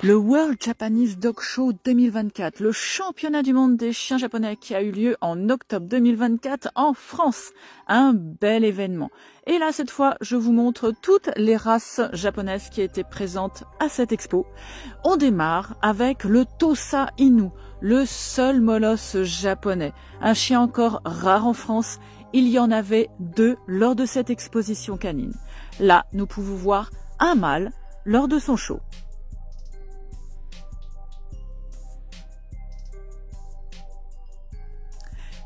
Le World Japanese Dog Show 2024, le championnat du monde des chiens japonais qui a eu lieu en octobre 2024 en France. Un bel événement. Et là, cette fois, je vous montre toutes les races japonaises qui étaient présentes à cette expo. On démarre avec le Tosa Inu, le seul molosse japonais. Un chien encore rare en France. Il y en avait 2 lors de cette exposition canine. Là, nous pouvons voir un mâle lors de son show.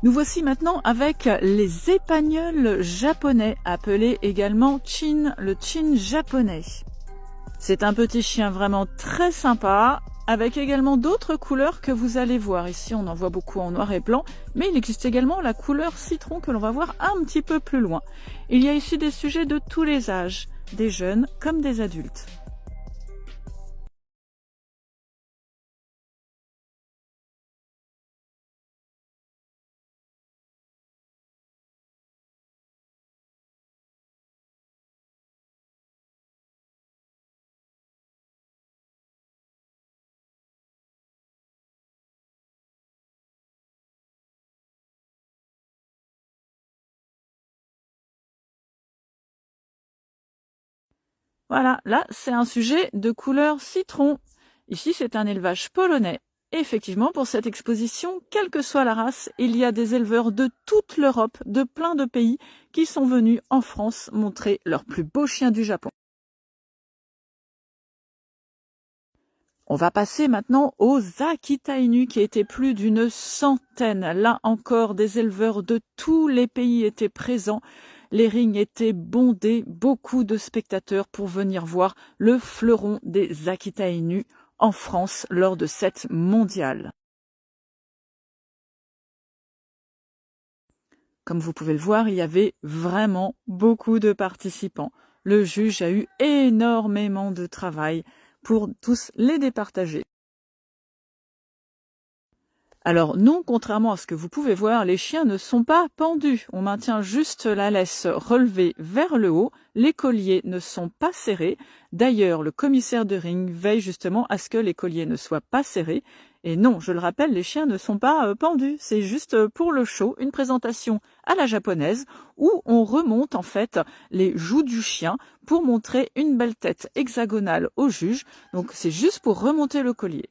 Nous voici maintenant avec les épagnols japonais, appelés également Chin, le Chin japonais. C'est un petit chien vraiment très sympa, avec également d'autres couleurs que vous allez voir. Ici, on en voit beaucoup en noir et blanc, mais il existe également la couleur citron que l'on va voir un petit peu plus loin. Il y a ici des sujets de tous les âges, des jeunes comme des adultes. Voilà, là, c'est un sujet de couleur citron. Ici, c'est un élevage polonais. Et effectivement, pour cette exposition, quelle que soit la race, il y a des éleveurs de toute l'Europe, de plein de pays, qui sont venus en France montrer leurs plus beaux chiens du Japon. On va passer maintenant aux Akita Inu, qui étaient plus d'une centaine. Là encore, des éleveurs de tous les pays étaient présents. Les rings étaient bondés, beaucoup de spectateurs pour venir voir le fleuron des Akita Inu en France lors de cette mondiale. Comme vous pouvez le voir, il y avait vraiment beaucoup de participants. Le juge a eu énormément de travail pour tous les départager. Alors non, contrairement à ce que vous pouvez voir, les chiens ne sont pas pendus. On maintient juste la laisse relevée vers le haut. Les colliers ne sont pas serrés. D'ailleurs, le commissaire de ring veille justement à ce que les colliers ne soient pas serrés. Et non, je le rappelle, les chiens ne sont pas pendus. C'est juste pour le show, une présentation à la japonaise où on remonte en fait les joues du chien pour montrer une belle tête hexagonale au juge. Donc c'est juste pour remonter le collier.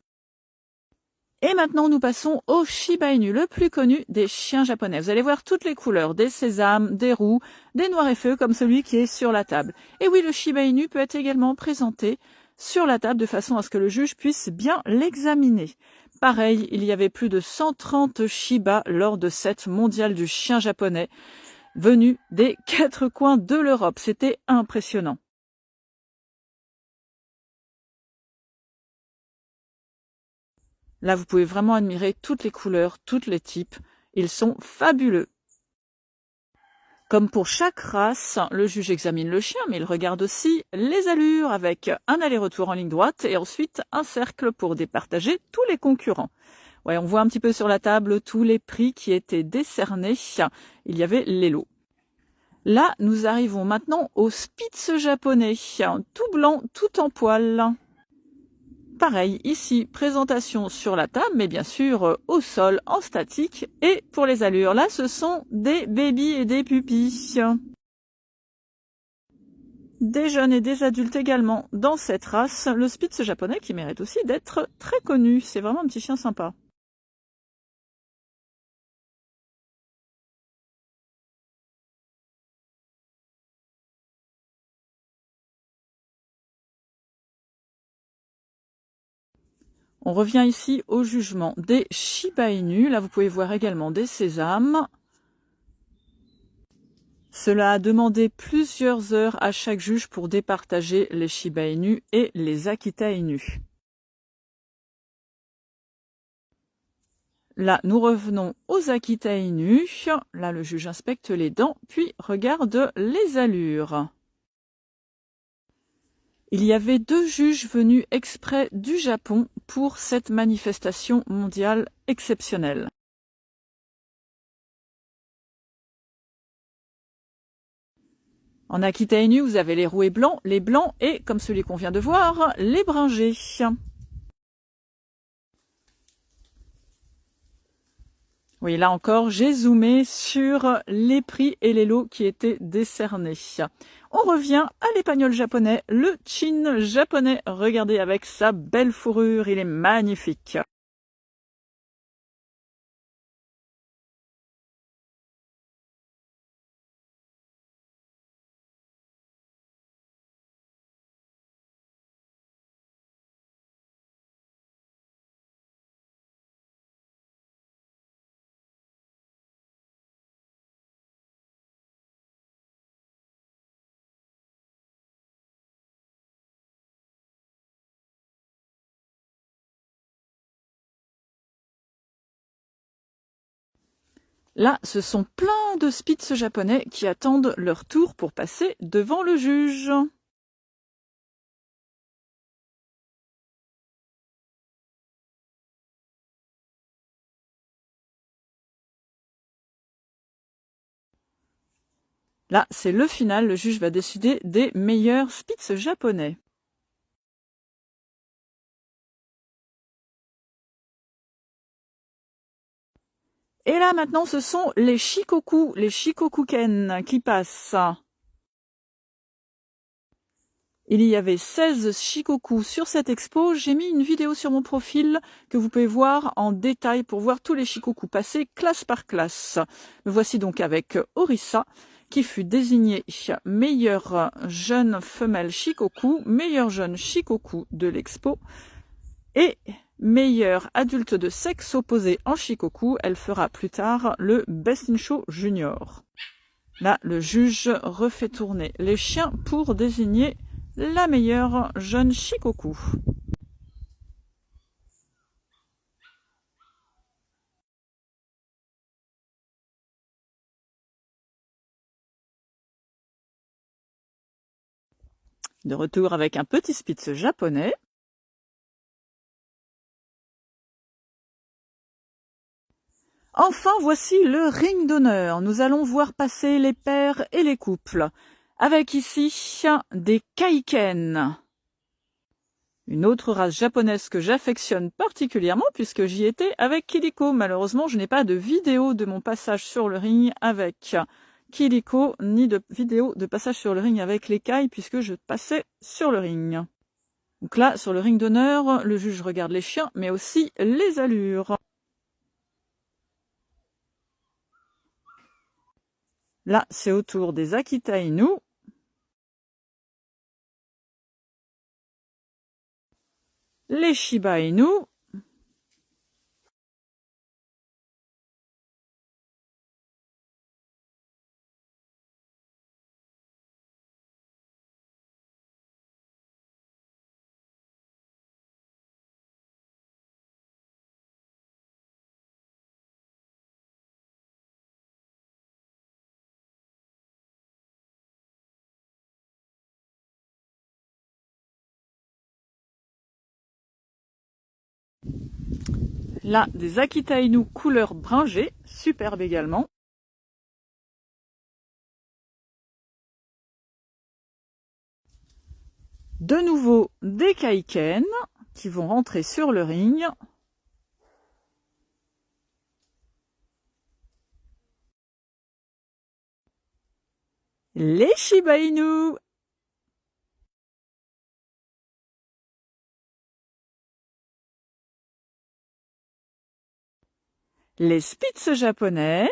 Et maintenant, nous passons au Shiba Inu, le plus connu des chiens japonais. Vous allez voir toutes les couleurs, des sésames, des roux, des noirs et feux comme celui qui est sur la table. Et oui, le Shiba Inu peut être également présenté sur la table de façon à ce que le juge puisse bien l'examiner. Pareil, il y avait plus de 130 Shiba lors de cette mondiale du chien japonais, venus des 4 coins de l'Europe. C'était impressionnant. Là, vous pouvez vraiment admirer toutes les couleurs, tous les types. Ils sont fabuleux. Comme pour chaque race, le juge examine le chien, mais il regarde aussi les allures avec un aller-retour en ligne droite et ensuite un cercle pour départager tous les concurrents. Ouais, on voit un petit peu sur la table tous les prix qui étaient décernés. Il y avait les lots. Là, nous arrivons maintenant au Spitz japonais, tout blanc, tout en poil. Pareil, ici, présentation sur la table, mais bien sûr au sol, en statique. Et pour les allures, là, ce sont des bébés et des pupilles. Des jeunes et des adultes également dans cette race, le Spitz japonais qui mérite aussi d'être très connu. C'est vraiment un petit chien sympa. On revient ici au jugement des Shiba Inu. Là, vous pouvez voir également des sésames. Cela a demandé plusieurs heures à chaque juge pour départager les Shiba Inu et les Akita Inu. Là, nous revenons aux Akita Inu. Là, le juge inspecte les dents, puis regarde les allures. Il y avait 2 juges venus exprès du Japon pour cette manifestation mondiale exceptionnelle. En Akita Inu, vous avez les roux et blancs et, comme celui qu'on vient de voir, les bringés. Oui, là encore, j'ai zoomé sur les prix et les lots qui étaient décernés. On revient à l'épagnol japonais, le chin japonais. Regardez avec sa belle fourrure, il est magnifique. Là, ce sont plein de spitz japonais qui attendent leur tour pour passer devant le juge. Là, c'est le final, le juge va décider des meilleurs spitz japonais. Et là, maintenant, ce sont les shikoku-ken qui passent. Il y avait 16 shikoku sur cette expo. J'ai mis une vidéo sur mon profil que vous pouvez voir en détail pour voir tous les shikoku passés classe par classe. Me voici donc avec Orisa, qui fut désignée meilleure jeune femelle shikoku, meilleure jeune shikoku de l'expo et meilleure adulte de sexe opposé en shikoku. Elle fera plus tard le Best in Show Junior. Là, le juge refait tourner les chiens pour désigner la meilleure jeune shikoku. De retour avec un petit spitz japonais. Enfin, voici le ring d'honneur. Nous allons voir passer les pairs et les couples. Avec ici des kaiken. Une autre race japonaise que j'affectionne particulièrement puisque j'y étais avec Kiliko. Malheureusement, je n'ai pas de vidéo de mon passage sur le ring avec Kiliko, ni de vidéo de passage sur le ring avec les kai puisque je passais sur le ring. Donc là, sur le ring d'honneur, le juge regarde les chiens, mais aussi les allures. Là, c'est au tour des Akita Inu. Les Shiba Inu. Là, des Akita Inu couleur bringée, superbe également. De nouveau, des Kaiken qui vont rentrer sur le ring. Les Shiba Inu. Les Spitz japonais.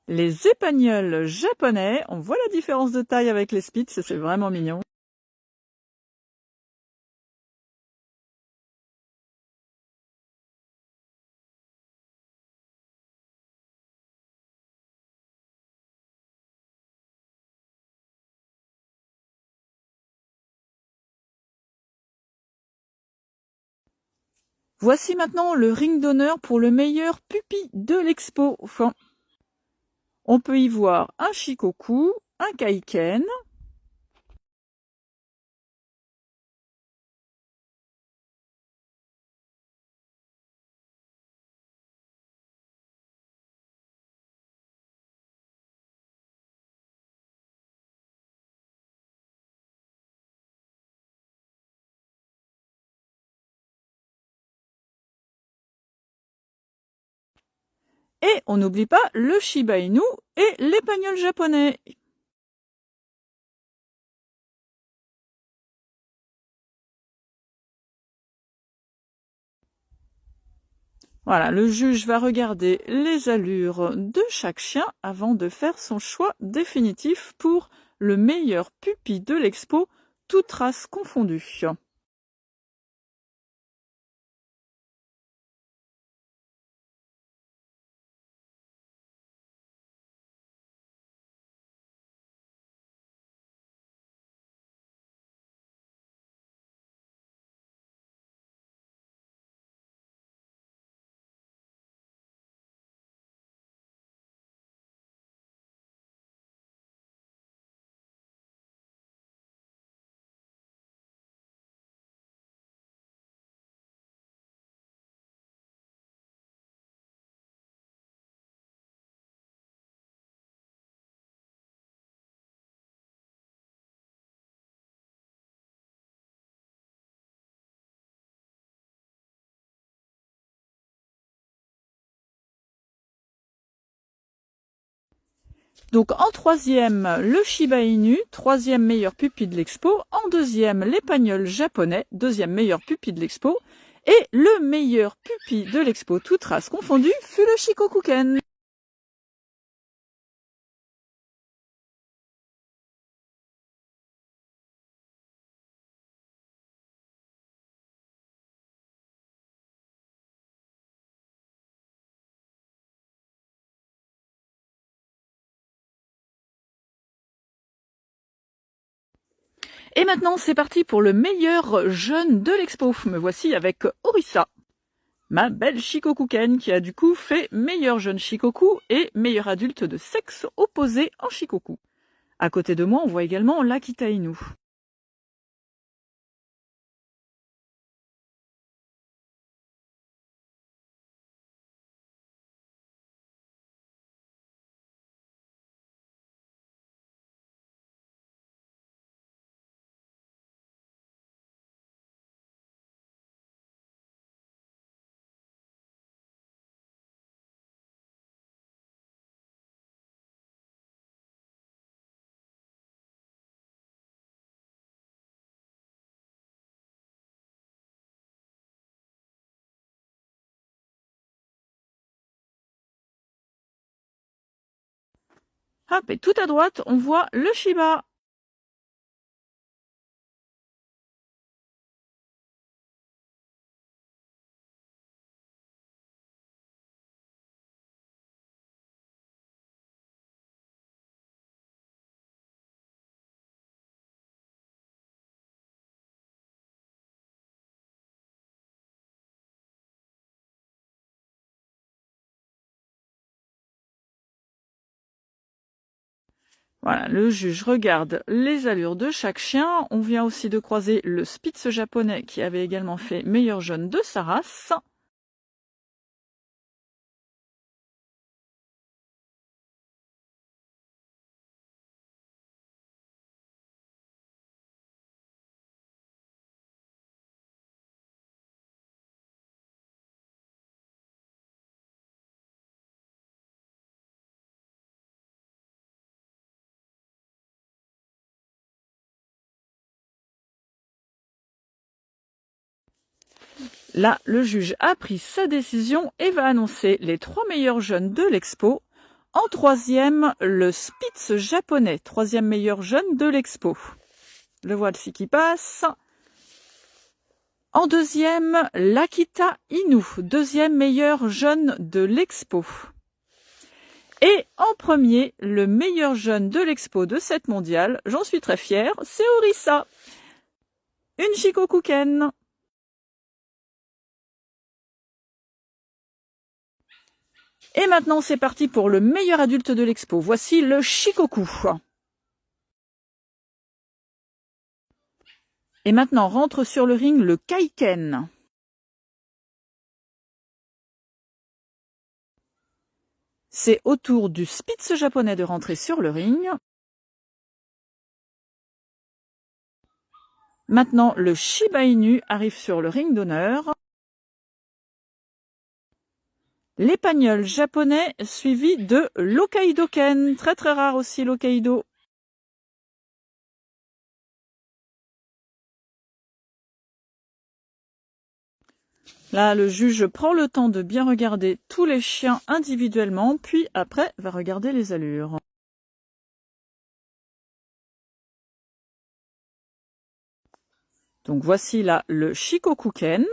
Les épagnols japonais. On voit la différence de taille avec les Spitz, c'est vraiment mignon. Voici maintenant le ring d'honneur pour le meilleur pupi de l'expo. Enfin, on peut y voir un Shikoku, un Kaiken, Et on n'oublie pas le Shiba Inu et l'épagnol japonais. Voilà, le juge va regarder les allures de chaque chien avant de faire son choix définitif pour le meilleur pupille de l'expo, toutes races confondues. Donc en troisième, le Shiba Inu, troisième meilleur pupille de l'expo. En deuxième, l'épagnol japonais, deuxième meilleur pupille de l'expo. Et le meilleur pupille de l'expo, toute race confondue, fut le Shikokuken. Et maintenant, c'est parti pour le meilleur jeune de l'expo. Me voici avec Orisa, ma belle Shikokuken, qui a du coup fait meilleur jeune Shikoku et meilleur adulte de sexe opposé en Shikoku. À côté de moi, on voit également l'Akita Inu. Hop, et tout à droite, on voit le Shiba. Voilà, le juge regarde les allures de chaque chien. On vient aussi de croiser le Spitz japonais qui avait également fait meilleur jeune de sa race. Là, le juge a pris sa décision et va annoncer les 3 meilleurs jeunes de l'expo. En troisième, le Spitz japonais, troisième meilleur jeune de l'expo. Le voici qui passe. En deuxième, l'Akita Inu, deuxième meilleur jeune de l'expo. Et en premier, le meilleur jeune de l'expo de cette mondiale, j'en suis très fière, c'est Orisa, une Shikokuken. Et maintenant, c'est parti pour le meilleur adulte de l'expo. Voici le Shikoku. Et maintenant, rentre sur le ring le Kaiken. C'est au tour du Spitz japonais de rentrer sur le ring. Maintenant, le Shiba Inu arrive sur le ring d'honneur. L'épagnol japonais suivi de l'Hokkaido-ken, très très rare aussi l'Hokkaido. Là, le juge prend le temps de bien regarder tous les chiens individuellement, puis après va regarder les allures. Donc voici là le Shikoku-ken.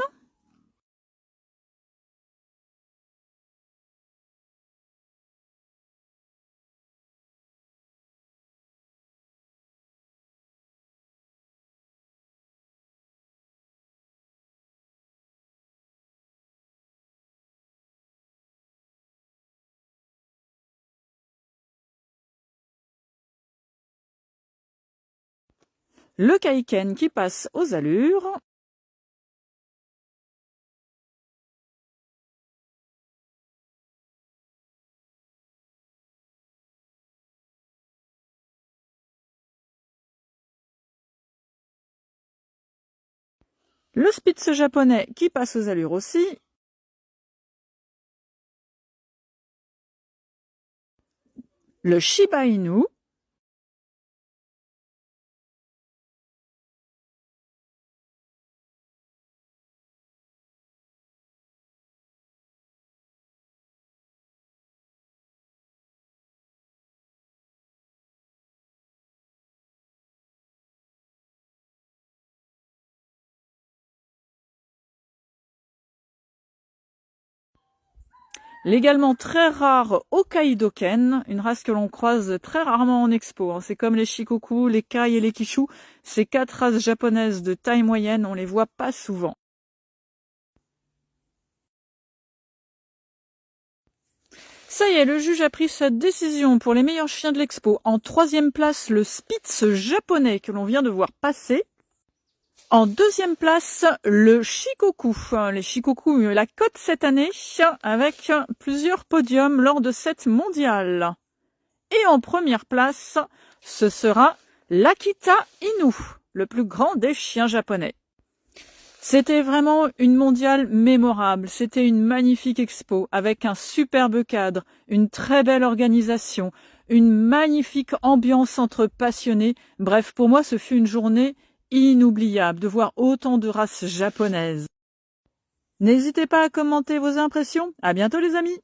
Le Kaiken qui passe aux allures. Le Spitz japonais qui passe aux allures aussi. Le Shiba Inu. L'également très rare Hokkaido-ken, une race que l'on croise très rarement en expo. C'est comme les Shikoku, les Kai et les Kishu. Ces 4 races japonaises de taille moyenne, on les voit pas souvent. Ça y est, le juge a pris sa décision pour les meilleurs chiens de l'expo. En 3e place, le Spitz japonais que l'on vient de voir passer. En 2e place, le Shikoku. Les Shikoku ont eu la cote cette année avec plusieurs podiums lors de cette mondiale. Et en 1re place, ce sera l'Akita Inu, le plus grand des chiens japonais. C'était vraiment une mondiale mémorable. C'était une magnifique expo avec un superbe cadre, une très belle organisation, une magnifique ambiance entre passionnés. Bref, pour moi, ce fut une journée inoubliable de voir autant de races japonaises. N'hésitez pas à commenter vos impressions. À bientôt les amis!